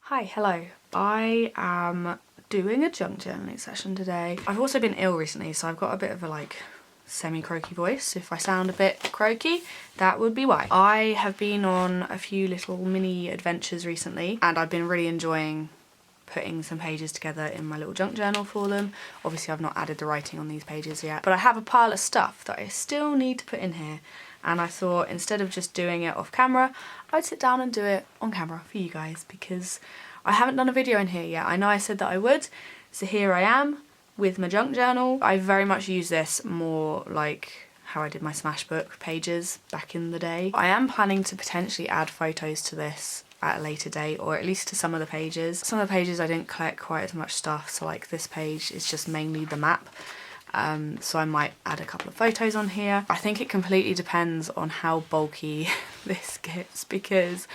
Hi, hello. I am doing a junk journaling session today. I've also been ill recently, so I've got a bit of a semi-croaky voice. If I sound a bit croaky, that would be why. I have been on a few little mini adventures recently, and I've been really enjoying putting some pages together in my little junk journal for them. Obviously I've not added the writing on these pages yet, but I have a pile of stuff that I still need to put in here, and I thought instead of just doing it off camera, I'd sit down and do it on camera for you guys, because I haven't done a video in here yet. I know I said that I would, so here I am with my junk journal. I very much use this more like how I did my Smashbook pages back in the day. I am planning to potentially add photos to this at a later date, or at least to some of the pages. Some of the pages I didn't collect quite as much stuff, so like this page is just mainly the map. So I might add a couple of photos on here. I think it completely depends on how bulky this gets, because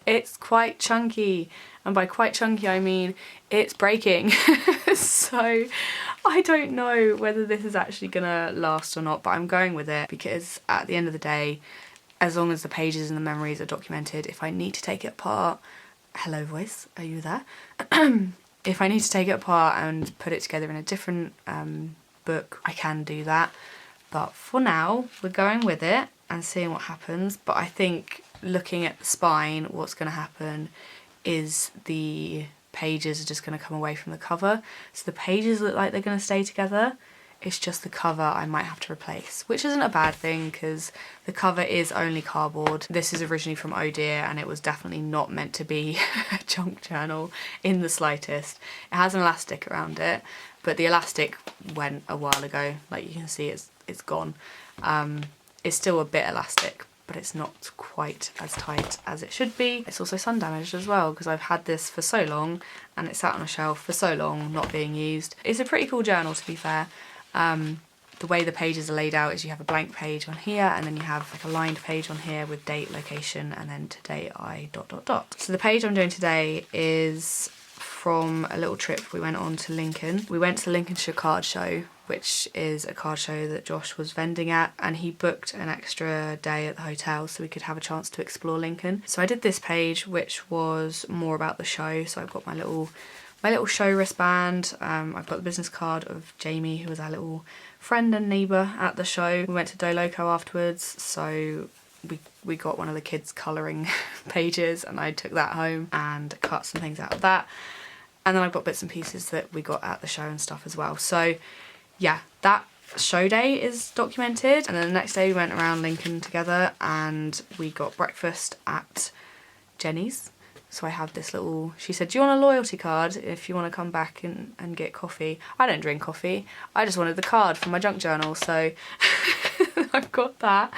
it's quite chunky, and by quite chunky I mean it's breaking. So I don't know whether this is actually gonna last or not, but I'm going with it because at the end of the day, as long as the pages and the memories are documented, if I need to take it apart, hello voice, are you there? If I need to take it apart and put it together in a different book, I can do that. But for now, we're going with it and seeing what happens. But I think looking at the spine, what's going to happen is the pages are just going to come away from the cover. So the pages look like they're going to stay together. It's just the cover I might have to replace, which isn't a bad thing because the cover is only cardboard. This is originally from Oh Dear, and it was definitely not meant to be a junk journal in the slightest. It has an elastic around it, but the elastic went a while ago. Like you can see, it's gone. It's still a bit elastic, but it's not quite as tight as it should be. It's also sun damaged as well because I've had this for so long and it sat on a shelf for so long not being used. It's a pretty cool journal, to be fair. The way the pages are laid out is you have a blank page on here, and then you have like a lined page on here with date, location, and then today I ... So the page I'm doing today is from a little trip we went on to Lincoln. We went to the Lincolnshire Card Show, which is a card show that Josh was vending at, and he booked an extra day at the hotel so we could have a chance to explore Lincoln. So I did this page, which was more about the show. So I've got my little show wristband. I've got the business card of Jamie, who was our little friend and neighbour at the show. We went to Do Loco afterwards, so we got one of the kids' colouring pages, and I took that home and cut some things out of that. And then I've got bits and pieces that we got at the show and stuff as well. So yeah, that show day is documented, and then the next day we went around Lincoln together and we got breakfast at Jenny's. So I have this little, she said, do you want a loyalty card if you want to come back and get coffee? I don't drink coffee. I just wanted the card for my junk journal, so I've got that.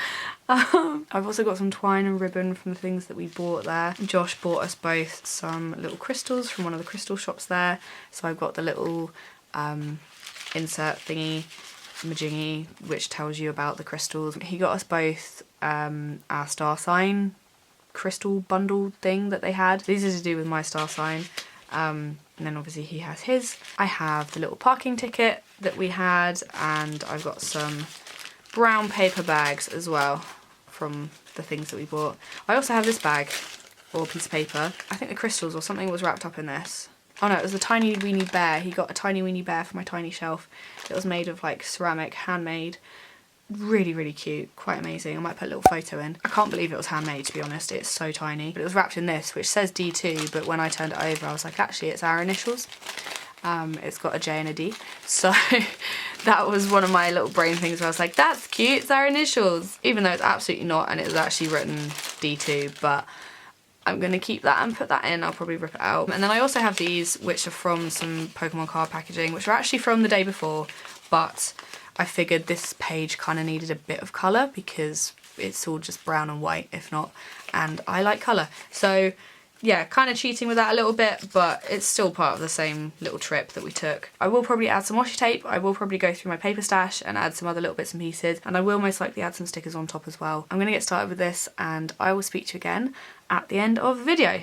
I've also got some twine and ribbon from the things that we bought there. Josh bought us both some little crystals from one of the crystal shops there. So I've got the little insert thingy, majingy, which tells you about the crystals. He got us both our star sign crystal bundle thing that they had. These are to do with my star sign, and then obviously he has his. I have the little parking ticket that we had, and I've got some brown paper bags as well from the things that we bought. I also have this bag, or piece of paper. I think the crystals or something was wrapped up in this. Oh no, it was the tiny weeny bear. He got a tiny weeny bear for my tiny shelf. It was made of like ceramic, handmade. Really, really cute, quite amazing. I might put a little photo in. I can't believe it was handmade, to be honest. It's so tiny. But it was wrapped in this, which says D2, but when I turned it over, I was like, actually, it's our initials. It's got a J and a D. So that was one of my little brain things where I was like, that's cute, it's our initials. Even though it's absolutely not, and it was actually written D2, but I'm going to keep that and put that in. I'll probably rip it out. And then I also have these, which are from some Pokemon card packaging, which are actually from the day before, but I figured this page kind of needed a bit of colour because it's all just brown and white, if not, and I like colour. So yeah, kind of cheating with that a little bit, but it's still part of the same little trip that we took. I will probably add some washi tape. I will probably go through my paper stash and add some other little bits and pieces, and I will most likely add some stickers on top as well. I'm going to get started with this, and I will speak to you again at the end of the video.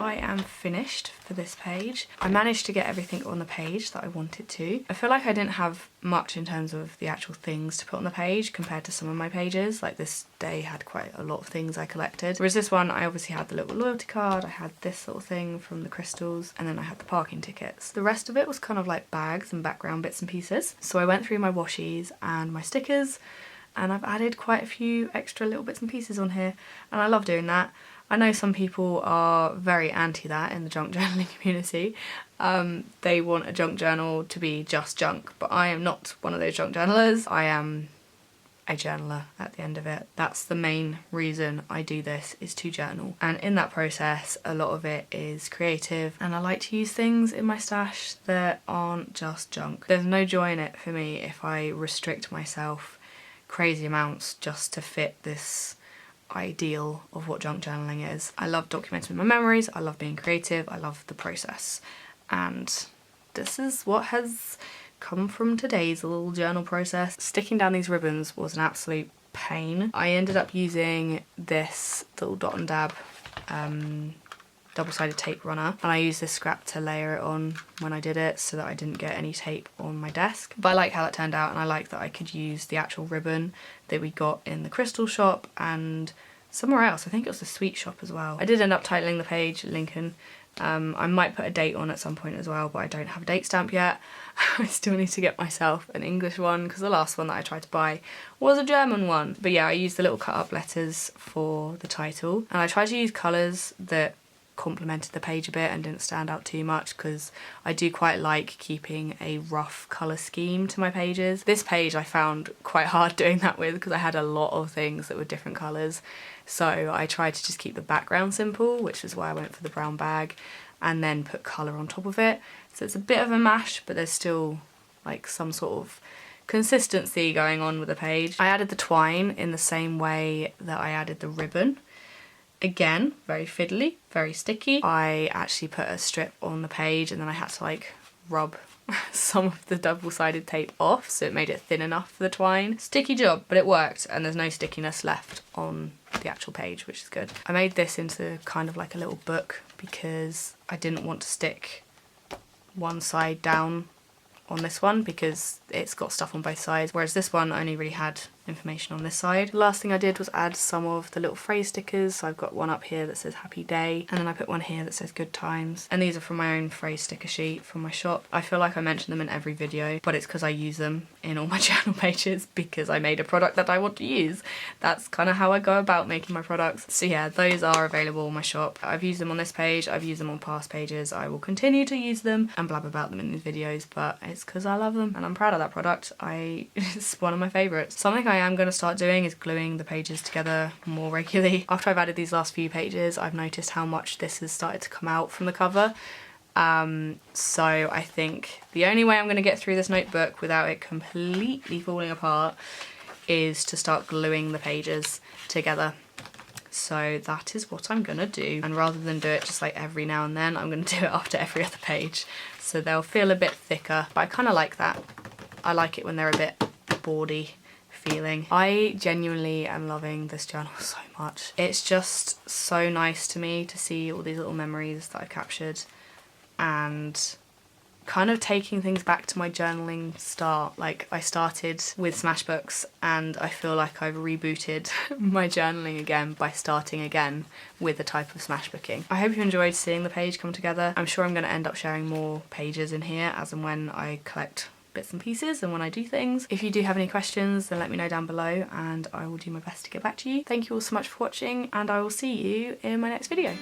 I am finished for this page. I managed to get everything on the page that I wanted to. I feel like I didn't have much in terms of the actual things to put on the page compared to some of my pages. Like this day had quite a lot of things I collected. Whereas this one, I obviously had the little loyalty card, I had this sort of thing from the crystals, and then I had the parking tickets. The rest of it was kind of like bags and background bits and pieces. So I went through my washies and my stickers, and I've added quite a few extra little bits and pieces on here, and I love doing that. I know some people are very anti that in the junk journaling community. They want a junk journal to be just junk, but I am not one of those junk journalers. I am a journaler at the end of it. That's the main reason I do this, is to journal. And in that process, a lot of it is creative, and I like to use things in my stash that aren't just junk. There's no joy in it for me if I restrict myself crazy amounts just to fit this ideal of what junk journaling is. I love documenting my memories, I love being creative, I love the process, and this is what has come from today's little journal process. Sticking down these ribbons was an absolute pain. I ended up using this little dot and dab double-sided tape runner, and I used this scrap to layer it on when I did it so that I didn't get any tape on my desk. But I like how that turned out, and I like that I could use the actual ribbon that we got in the crystal shop and somewhere else. I think it was the sweet shop as well. I did end up titling the page Lincoln. I might put a date on at some point as well, but I don't have a date stamp yet. I still need to get myself an English one because the last one that I tried to buy was a German one. But yeah, I used the little cut up letters for the title, and I tried to use colours that complemented the page a bit and didn't stand out too much, because I do quite like keeping a rough colour scheme to my pages. This page I found quite hard doing that with because I had a lot of things that were different colours, so I tried to just keep the background simple, which is why I went for the brown bag, and then put colour on top of it. So it's a bit of a mash, but there's still like some sort of consistency going on with the page. I added the twine in the same way that I added the ribbon. Again, very fiddly, very sticky. I actually put a strip on the page and then I had to like rub some of the double-sided tape off so it made it thin enough for the twine. Sticky job, but it worked, and there's no stickiness left on the actual page, which is good. I made this into kind of like a little book because I didn't want to stick one side down on this one because it's got stuff on both sides, whereas this one only really had information on this side. The last thing I did was add some of the little phrase stickers. So I've got one up here that says happy day, and then I put one here that says good times, and these are from my own phrase sticker sheet from my shop. I feel like I mention them in every video, but it's because I use them in all my journal pages because I made a product that I want to use. That's kind of how I go about making my products. So yeah, those are available on my shop. I've used them on this page, I've used them on past pages, I will continue to use them and blab about them in these videos, but it's because I love them and I'm proud of that product. It's one of my favourites. Something I am going to start doing is gluing the pages together more regularly. After I've added these last few pages, I've noticed how much this has started to come out from the cover. So I think the only way I'm going to get through this notebook without it completely falling apart is to start gluing the pages together. So that is what I'm gonna do, and rather than do it just like every now and then, I'm gonna do it after every other page, so they'll feel a bit thicker, but I kind of like that. I like it when they're a bit boardy feeling. I genuinely am loving this journal so much. It's just so nice to me to see all these little memories that I've captured and kind of taking things back to my journaling start. Like, I started with Smashbooks and I feel like I've rebooted my journaling again by starting again with a type of Smashbooking. I hope you enjoyed seeing the page come together. I'm sure I'm going to end up sharing more pages in here as and when I collect bits and pieces and when I do things. If you do have any questions, then let me know down below and I will do my best to get back to you. Thank you all so much for watching, and I will see you in my next video.